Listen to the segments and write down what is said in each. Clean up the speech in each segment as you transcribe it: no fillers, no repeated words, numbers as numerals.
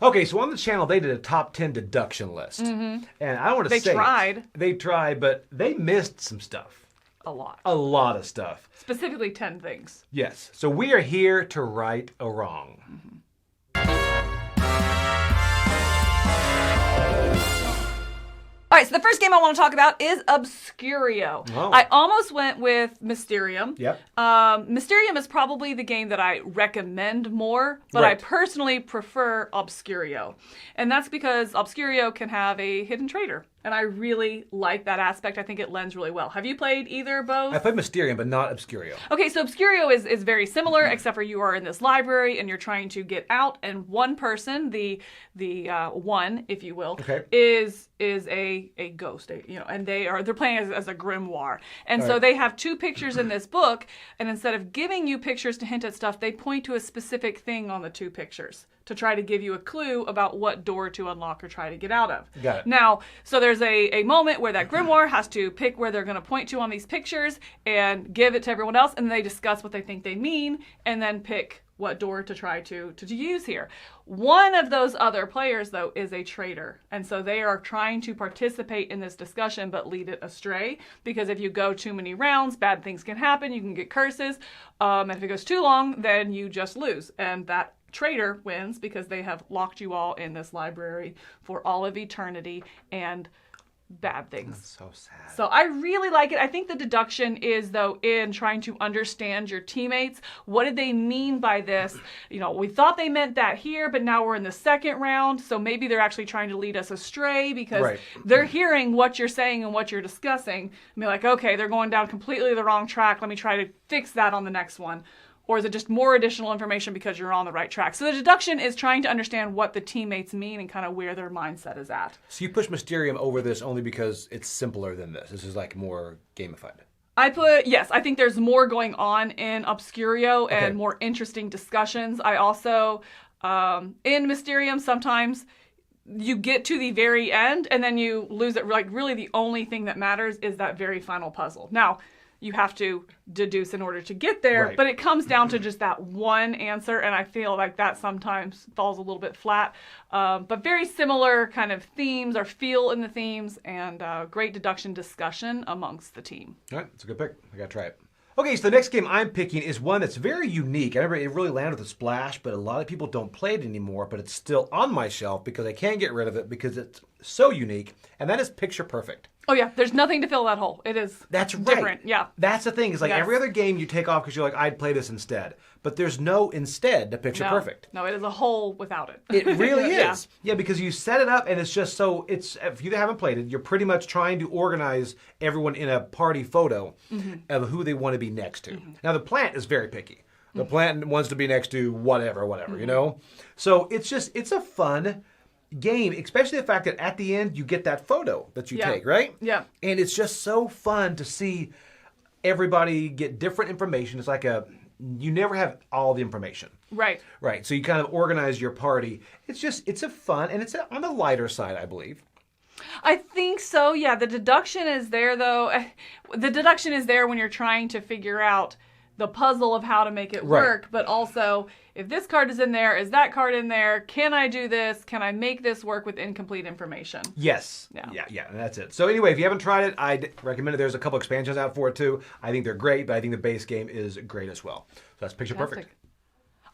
Okay, so on the channel, they did a top 10 deduction list. And I don't want to say... They tried, but they missed some stuff. A lot. A lot of stuff. Specifically 10 things. Yes. So we are here to right a wrong. All right, so the first game I want to talk about is Obscurio. Oh. I almost went with Mysterium. Yep. Mysterium is probably the game that I recommend more, but I personally prefer Obscurio. And that's because Obscurio can have a hidden traitor. And I really like that aspect. I think it lends really well. Have you played either, both? I played Mysterium, but not Obscurio. Okay, so Obscurio is very similar, except for you are in this library and you're trying to get out, and one person, the one, if you will, is a ghost, and they're playing as a grimoire. And so they have two pictures in this book, and instead of giving you pictures to hint at stuff, they point to a specific thing on the two pictures to try to give you a clue about what door to unlock or try to get out of. Got it. Now, so there's a moment where that grimoire has to pick where they're going to point to on these pictures and give it to everyone else, and they discuss what they think they mean, and then pick what door to try to use here. One of those other players, though, is a traitor, and so they are trying to participate in this discussion but lead it astray, because if you go too many rounds, bad things can happen, you can get curses, and if it goes too long, then you just lose, and that traitor wins because they have locked you all in this library for all of eternity and bad things. That's so sad. So I really like it. I think the deduction is, though, in trying to understand your teammates. What did they mean by this? We thought they meant that here, but now we're in the second round, so maybe they're actually trying to lead us astray because they're hearing what you're saying and what you're discussing and be like, okay, they're going down completely the wrong track. Let me try to fix that on the next one. Or is it just more additional information because you're on the right track? So the deduction is trying to understand what the teammates mean and kind of where their mindset is at. So you push Mysterium over this only because it's simpler than this. This is like more gamified. Yes, I think there's more going on in Obscurio and more interesting discussions. I also, in Mysterium, sometimes you get to the very end and then you lose it. Like, really the only thing that matters is that very final puzzle. Now, you have to deduce in order to get there, but it comes down to just that one answer, and I feel like that sometimes falls a little bit flat. But very similar kind of themes or feel in the themes, and great deduction discussion amongst the team. All right, it's a good pick. I gotta try it. Okay, so the next game I'm picking is one that's very unique. I remember it really landed with a splash, but a lot of people don't play it anymore, but it's still on my shelf because I can't get rid of it because it's so unique, and that is Picture Perfect. Oh yeah, there's nothing to fill that hole. It is different. Yeah. That's the thing. It's like every other game you take off because you're like, I'd play this instead. But there's no instead to Picture Perfect. No, it is a hole without it. It really is. Yeah, because you set it up and it's just so, if you haven't played it, you're pretty much trying to organize everyone in a party photo of who they want to be next to. Now the plant is very picky. The plant wants to be next to whatever, So it's a fun game, especially the fact that at the end you get that photo that you take, right? Yeah. And it's just so fun to see everybody get different information. It's like you never have all the information. Right. Right. So you kind of organize your party. It's a fun, and it's on the lighter side, I believe. I think so, yeah. The deduction is there, though. The deduction is there when you're trying to figure out the puzzle of how to make it work, but also, if this card is in there, is that card in there? Can I do this? Can I make this work with incomplete information? Yes. Yeah, and that's it. So anyway, if you haven't tried it, I'd recommend it. There's a couple expansions out for it too. I think they're great, but I think the base game is great as well. So that's Picture Perfect.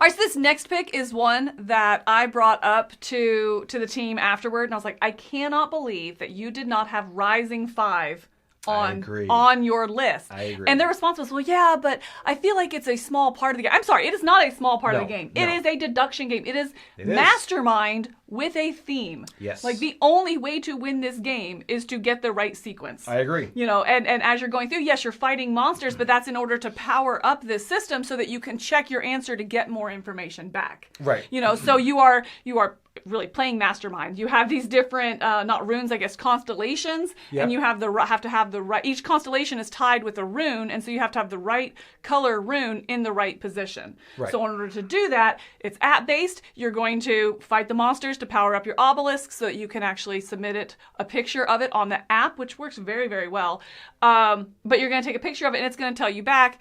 All right, so this next pick is one that I brought up to the team afterward, and I was like, I cannot believe that you did not have Rising 5 on your list. I agree. And their response was, well, yeah, but I feel like it's a small part of the game. I'm sorry, it is not a small part of the game. No. It is a deduction game. It is mastermind with a theme. Yes. Like, the only way to win this game is to get the right sequence. I agree. And as you're going through, yes, you're fighting monsters, but that's in order to power up this system so that you can check your answer to get more information back. Right. So you are really playing mastermind. You have these different, not runes, I guess, constellations, and you have to have the right, each constellation is tied with a rune, and so you have to have the right color rune in the right position. Right. So in order to do that, it's app-based. You're going to fight the monsters to power up your obelisk so that you can actually submit a picture of it on the app, which works very, very well. But you're going to take a picture of it, and it's going to tell you back,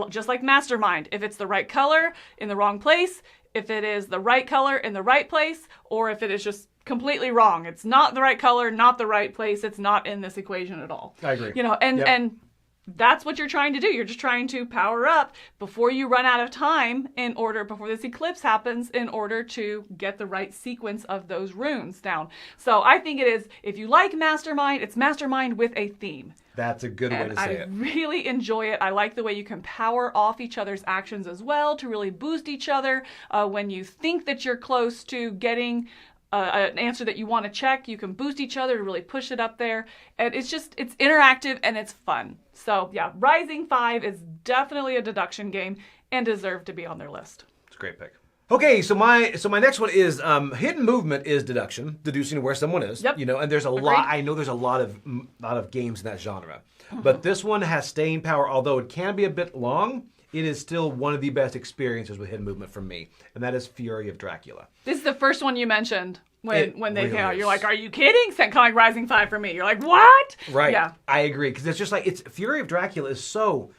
just like Mastermind, if it's the right color in the wrong place, if it is the right color in the right place, or if it is just completely wrong. It's not the right color, not the right place. It's not in this equation at all. I agree. And that's what you're trying to do. You're just trying to power up before you run out of time before this eclipse happens, in order to get the right sequence of those runes down. So I think it is, if you like Mastermind, it's Mastermind with a theme. That's a good way to say it. I really enjoy it. I like the way you can power off each other's actions as well to really boost each other. When you think that you're close to getting an answer that you want to check, you can boost each other to really push it up there. And it's interactive and it's fun. So yeah, Rising 5 is definitely a deduction game and deserved to be on their list. It's a great pick. Okay, so my next one is hidden movement is deducing where someone is. Yep. And there's a lot. I know there's a lot of games in that genre, but this one has staying power. Although it can be a bit long, it is still one of the best experiences with hidden movement for me, and that is Fury of Dracula. This is the first one you mentioned when they came out. Is. You're like, are you kidding? Kind of like Rising 5 for me. You're like, what? Right. Yeah. I agree, because it's just like Fury of Dracula is so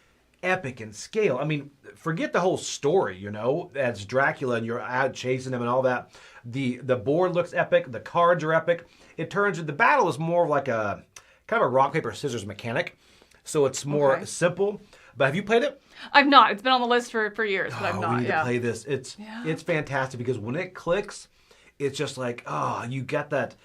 epic in scale. I mean, forget the whole story, that's Dracula and you're out chasing him and all that. The board looks epic, the cards are epic. It turns the battle is more of like a kind of a rock, paper, scissors mechanic. So it's more simple. But have you played it? I've not. It's been on the list for years, but I've not. We need to play this. It's fantastic, because when it clicks, it's just like, you get that.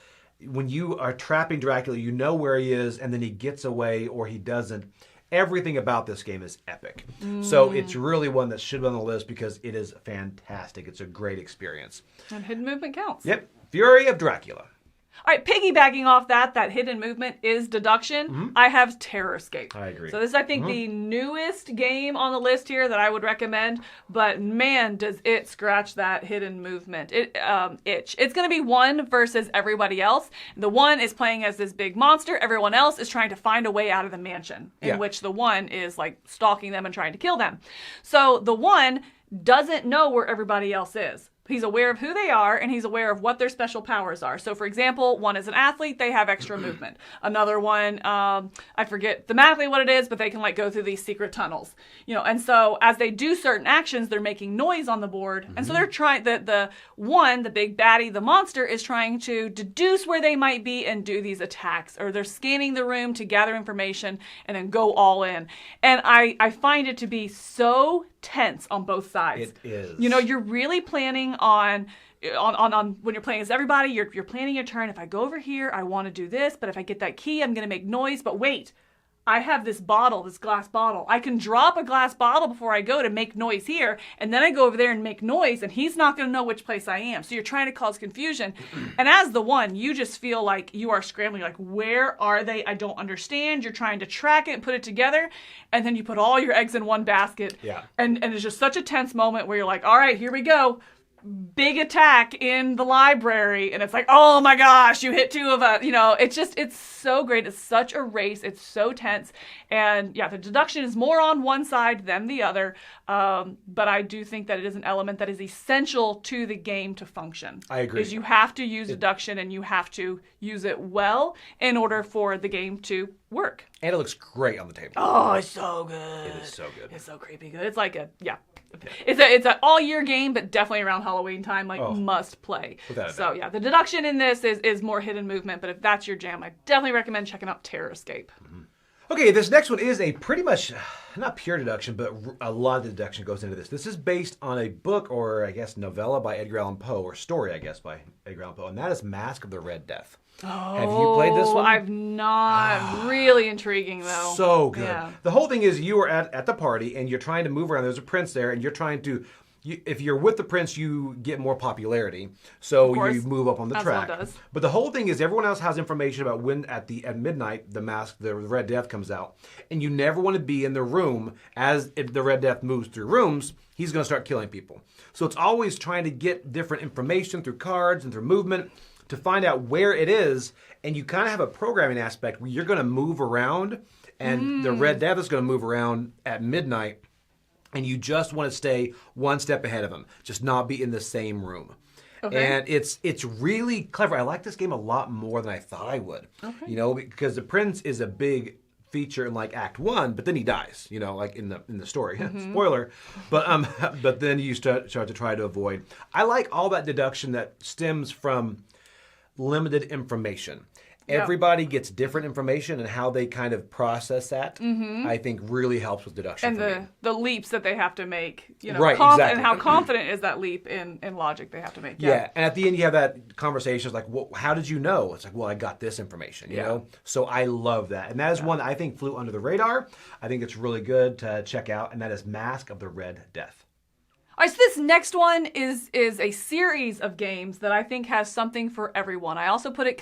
When you are trapping Dracula, you know where he is, and then he gets away or he doesn't. Everything about this game is epic. So it's really one that should be on the list because it is fantastic. It's a great experience. And hidden movement counts. Yep. Fury of Dracula. All right, piggybacking off that hidden movement is deduction. I have Terrorscape. I agree. So this is, I think, the newest game on the list here that I would recommend. But man, does it scratch that hidden movement itch. It's going to be one versus everybody else. The one is playing as this big monster. Everyone else is trying to find a way out of the mansion, in which the one is like stalking them and trying to kill them. So the one doesn't know where everybody else is. He's aware of who they are, and he's aware of what their special powers are. So, for example, one is an athlete, they have extra movement. Another one, I forget thematically what it is, but they can go through these secret tunnels. And so as they do certain actions, they're making noise on the board. And so they're trying, the big baddie, the monster, is trying to deduce where they might be and do these attacks. Or they're scanning the room to gather information and then go all in. And I find it to be so tense on both sides. It is. You're really planning on when you're playing as everybody, you're planning your turn. If I go over here, I want to do this, but if I get that key, I'm going to make noise. But wait, I have this glass bottle. I can drop a glass bottle before I go to make noise here, and then I go over there and make noise, and he's not going to know which place I am. So you're trying to cause confusion. And as the one, you just feel like you are scrambling, like, where are they? I don't understand. You're trying to track it and put it together, and then you put all your eggs in one basket. Yeah. And it's just such a tense moment where you're like, all right, here we go. Big attack in the library, and it's like, oh my gosh, you hit two of us. It's so great. It's such a race. It's so tense. And yeah, the deduction is more on one side than the other. But I do think that it is an element that is essential to the game to function. I agree. Because you have to use deduction, and you have to use it well in order for the game to work. And it looks great on the table. Oh, it's so good. It is so good. It's so creepy good. It's like it's an all year game, but definitely around Halloween time, must play. Without a So doubt. yeah, the deduction in this is more hidden movement, but if that's your jam, I definitely recommend checking out Terrorscape. Okay, this next one is a pretty much, not pure deduction, but a lot of deduction goes into this. This is based on a book, or I guess novella by Edgar Allan Poe, or story, I guess, by Edgar Allan Poe, and that is Mask of the Red Death. Have you played this one? I've not. Really intriguing, though. So good. Yeah. The whole thing is you are at the party, and you're trying to move around. There's a prince there, and you're trying to... if you're with the prince, you get more popularity, so you move up on the track. One does. But the whole thing is everyone else has information about when at midnight the Red Death comes out, and you never want to be in the room as the Red Death moves through rooms. He's going to start killing people. So it's always trying to get different information through cards and through movement to find out where it is, and you kind of have a programming aspect where you're going to move around, and the Red Death is going to move around at midnight. And you just want to stay one step ahead of him, just not be in the same room. Okay. And it's really clever. I like this game a lot more than I thought I would. Okay. Because the prince is a big feature in like Act 1, but then he dies, like in the story. Spoiler. But then you start to try to avoid. I like all that deduction that stems from limited information. Everybody gets different information, and how they kind of process that, I think, really helps with deduction. And the leaps that they have to make, right, exactly. And how confident is that leap in logic they have to make. Yeah, and at the end you have that conversation. It's like, well, how did you know? It's like, well, I got this information, you know? So I love that. And that is one that I think flew under the radar. I think it's really good to check out, and that is Mask of the Red Death. All right, so this next one is a series of games that I think has something for everyone. I also put it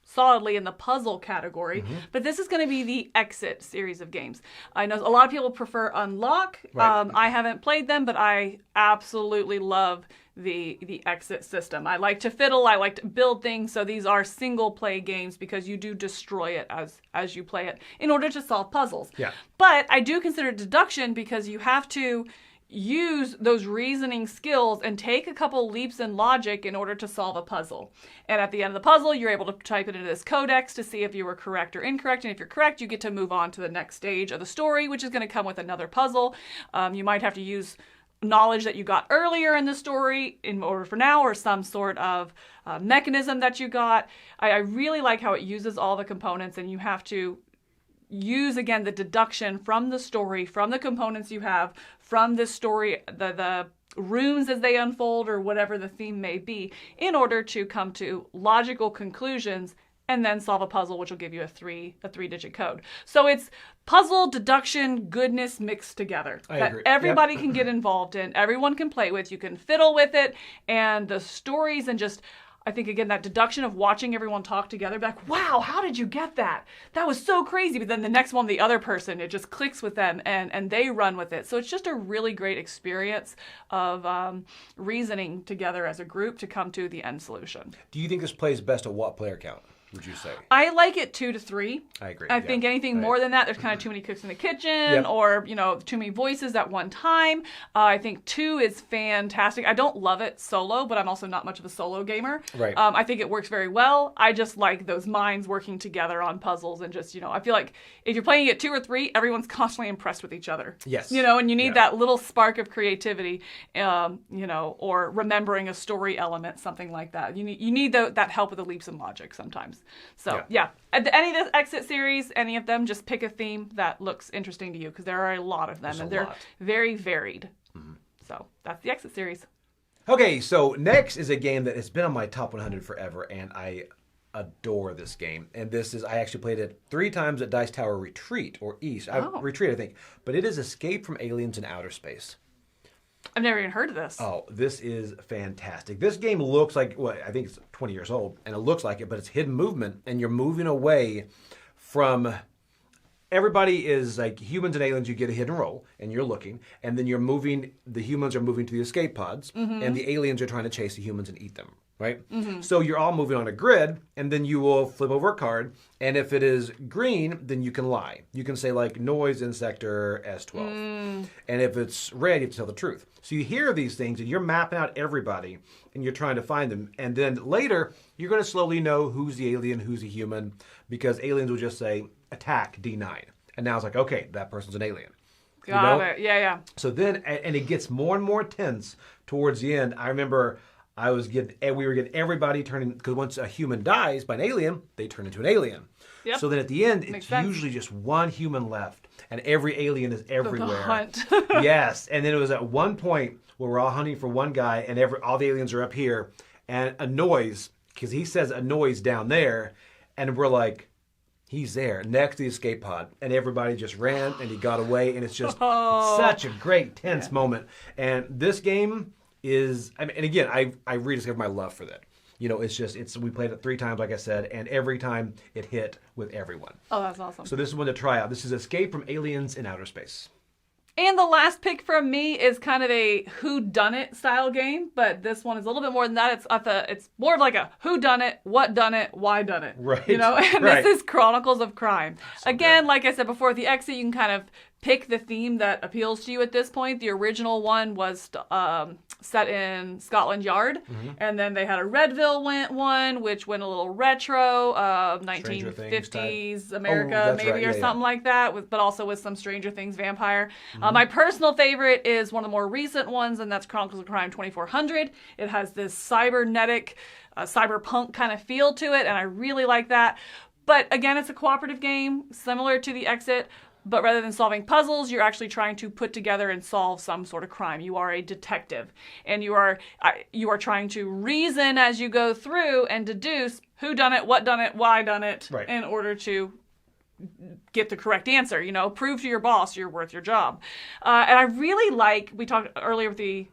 solidly in the puzzle category, but this is going to be the Exit series of games. I know a lot of people prefer Unlock. Right. I haven't played them, but I absolutely love the Exit system. I like to fiddle, I like to build things, so these are single play games because you do destroy it as you play it in order to solve puzzles. Yeah. But I do consider deduction because you have to use those reasoning skills and take a couple leaps in logic in order to solve a puzzle. And at the end of the puzzle, you're able to type it into this codex to see if you were correct or incorrect. And if you're correct, you get to move on to the next stage of the story, which is going to come with another puzzle. You might have to use knowledge that you got earlier in the story in order for now, or some sort of mechanism that you got. I really like how it uses all the components, and you have to use, again, the deduction from the story, from the components you have, from this story, the runes as they unfold, or whatever the theme may be, in order to come to logical conclusions and then solve a puzzle, which will give you a three-digit code. So it's puzzle, deduction, goodness mixed together. I that agree. Everybody can get involved in, everyone can play with, you can fiddle with it, and the stories and just... I think, again, that deduction of watching everyone talk together, like, wow, how did you get that? That was so crazy. But then the next one, the other person, it just clicks with them and they run with it. So it's just a really great experience of reasoning together as a group to come to the end solution. Do you think this plays best at what player count, would you say? I like it 2 to 3. I agree. I think anything more than that, there's kind of too many cooks in the kitchen, or, too many voices at one time. I think 2 is fantastic. I don't love it solo, but I'm also not much of a solo gamer. Right. I think it works very well. I just like those minds working together on puzzles, and just, I feel like if you're playing it 2 or 3, everyone's constantly impressed with each other. Yes. And you need that little spark of creativity, or remembering a story element, something like that. You need that help with the leaps in logic sometimes. So, any of the Exit series, any of them, just pick a theme that looks interesting to you, because there are a lot of them, and they're very varied. So, that's the Exit series. Okay, so next is a game that has been on my top 100 forever, and I adore this game. And I actually played it 3 times at Dice Tower Retreat, or East. Retreat, I think. But it is Escape from Aliens in Outer Space. I've never even heard of this. Oh, this is fantastic. This game looks like, I think it's 20 years old, and it looks like it, but it's hidden movement, and you're moving away from... Everybody is like humans and aliens. You get a hidden roll, and you're looking, and then you're moving. The humans are moving to the escape pods, and the aliens are trying to chase the humans and eat them. Right. So you're all moving on a grid, and then you will flip over a card, and if it is green, then you can lie. You can say like noise in sector S12, and if it's red, you have to tell the truth. So you hear these things, and you're mapping out everybody, and you're trying to find them, and then later you're going to slowly know who's the alien, who's a human, because aliens will just say attack D9, and now it's like, okay, that person's an alien. Got it. Yeah. So then, and it gets more and more tense towards the end. I remember we were getting everybody turning, because once a human dies by an alien, they turn into an alien. Yep. So then at the end, it's usually just one human left, and every alien is everywhere. The hunt. Yes, and then it was at one point where we're all hunting for one guy, and all the aliens are up here, and a noise, because he says a noise down there, and we're like, he's there next to the escape pod, and everybody just ran, and he got away, and it's just it's such a great tense moment. And this game is, and again, I rediscovered my love for that. We played it 3 times, like I said, and every time it hit with everyone. Oh, that's awesome. So this is one to try out. This is Escape from Aliens in Outer Space. And the last pick from me is kind of a whodunit style game, but this one is a little bit more than that. It's more of like a who done it, what done it, why done it. Right. And right. This is Chronicles of Crime. So Again, good. like I said before, at the exit, you can kind of pick the theme that appeals to you at this point. The original one was set in Scotland Yard. And then they had a Redville one, which went a little retro, 1950s America, maybe, or something like that, but also with some Stranger Things vampire. My personal favorite is one of the more recent ones, and that's Chronicles of Crime 2400. It has this cybernetic, cyberpunk kind of feel to it, and I really like that. But again, it's a cooperative game, similar to The Exit, but rather than solving puzzles, you're actually trying to put together and solve some sort of crime. You are a detective, and you are trying to reason as you go through and deduce who done it, what done it, why done it, in order to get the correct answer. You know, prove to your boss you're worth your job. And I really like, we talked earlier with the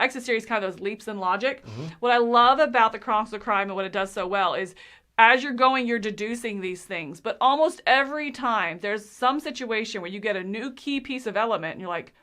Exit series, kind of those leaps in logic. What I love about the Chronicles of Crime and what it does so well is, as you're going, you're deducing these things. But almost every time, there's some situation where you get a new key piece of element, and you're like,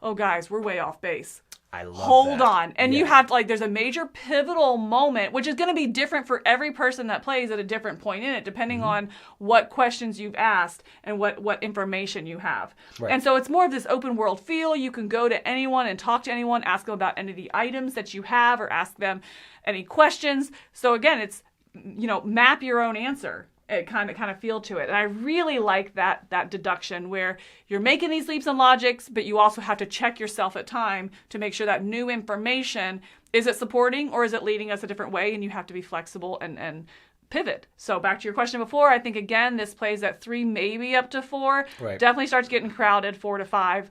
oh, guys, we're way off base. I love Hold on. And you have to, like, there's a major pivotal moment, which is going to be different for every person that plays at a different point in it, depending on what questions you've asked and what information you have. And so it's more of this open world feel. You can go to anyone and talk to anyone, ask them about any of the items that you have, or ask them any questions. So again, it's, you know, map your own answer. It kind of feel to it. And I really like that deduction where you're making these leaps and logics, but you also have to check yourself at time to make sure that new information, is it supporting or is it leading us a different way? And you have to be flexible and pivot. So back to your question before, I think, again, this plays at 3, maybe up to 4. Definitely starts getting crowded 4 to 5,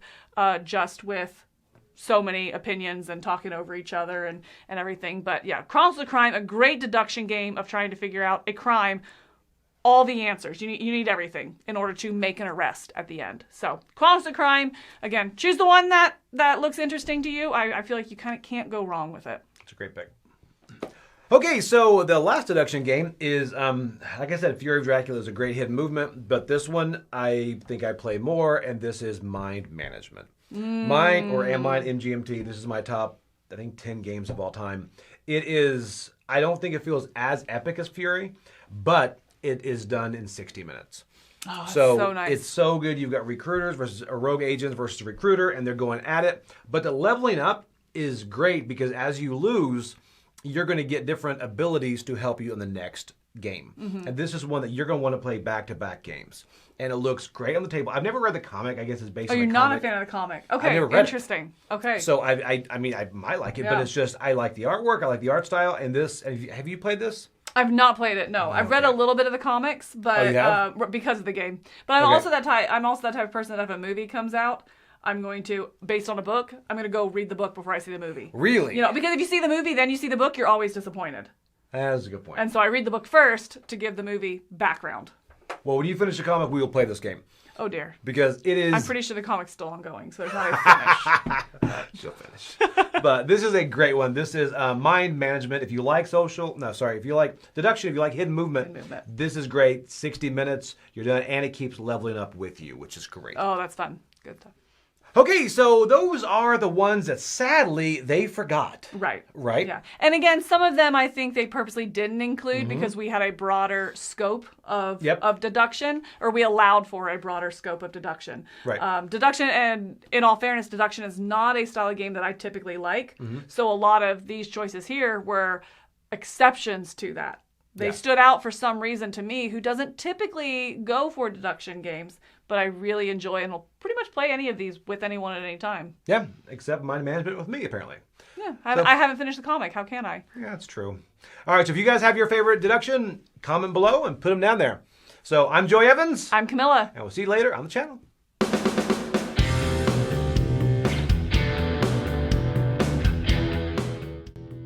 just with so many opinions and talking over each other and everything. But yeah, Chronicles of Crime, a great deduction game of trying to figure out a crime, all the answers. You need everything in order to make an arrest at the end. So Chronicles of Crime, again, choose the one that looks interesting to you. I feel like you kind of can't go wrong with it. It's a great pick. Okay, so the last deduction game is, like I said, Fury of Dracula is a great hidden movement, but this one I think I play more, and this is Mind Management. Mine, or Am Mine, MGMT, this is my top, I think, 10 games of all time. It is, I don't think it feels as epic as Fury, but it is done in 60 minutes. Oh, so nice. It's so good. You've got recruiters versus a rogue agent versus a recruiter, and they're going at it. But the leveling up is great because as you lose, you're going to get different abilities to help you in the next game. And this is one that you're going to want to play back-to-back games. And it looks great on the table. I've never read the comic. I guess it's based on the comic. Oh, you're not a fan of the comic. Okay, I've never read interesting. It. Okay. So I mean, I might like it, but it's just, I like the artwork. I like the art style. And this, have you played this? I've not played it. No, I've read a little bit of the comics, but because of the game. But I'm also that type. I'm also that type of person that if a movie comes out, I'm going to, based on a book, I'm going to go read the book before I see the movie. Really? You know, because if you see the movie, then you see the book, you're always disappointed. That's a good point. And so I read the book first to give the movie background. Well, when you finish the comic, we will play this game. Oh dear. Because it is... I'm pretty sure the comic's still ongoing, so there's not a finish. She'll finish. But this is a great one. This is Mind Management. If you like if you like deduction, if you like hidden movement, this is great. 60 minutes, you're done, and it keeps leveling up with you, which is great. Oh, that's fun. Good stuff. Okay, so those are the ones that sadly they forgot. Right. Right? Yeah. And again, some of them I think they purposely didn't include because we had a broader scope of deduction, or we allowed for a broader scope of deduction. Right. Deduction, and in all fairness, deduction is not a style of game that I typically like. So a lot of these choices here were exceptions to that. They stood out for some reason to me, who doesn't typically go for deduction games, but I really enjoy and will pretty much play any of these with anyone at any time. Yeah, except Mind Management with me, apparently. Yeah, I haven't finished the comic. How can I? Yeah, that's true. All right, so if you guys have your favorite deduction, comment below and put them down there. So I'm Joey Evans. I'm Camilla. And we'll see you later on the channel.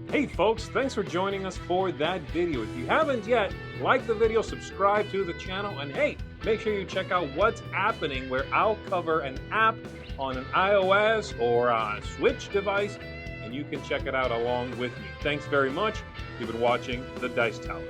Hey folks, thanks for joining us for that video. If you haven't yet, like the video, subscribe to the channel, and hey, make sure you check out what's happening, where I'll cover an app on an iOS or a Switch device, and you can check it out along with me. Thanks very much. You've been watching The Dice Tower.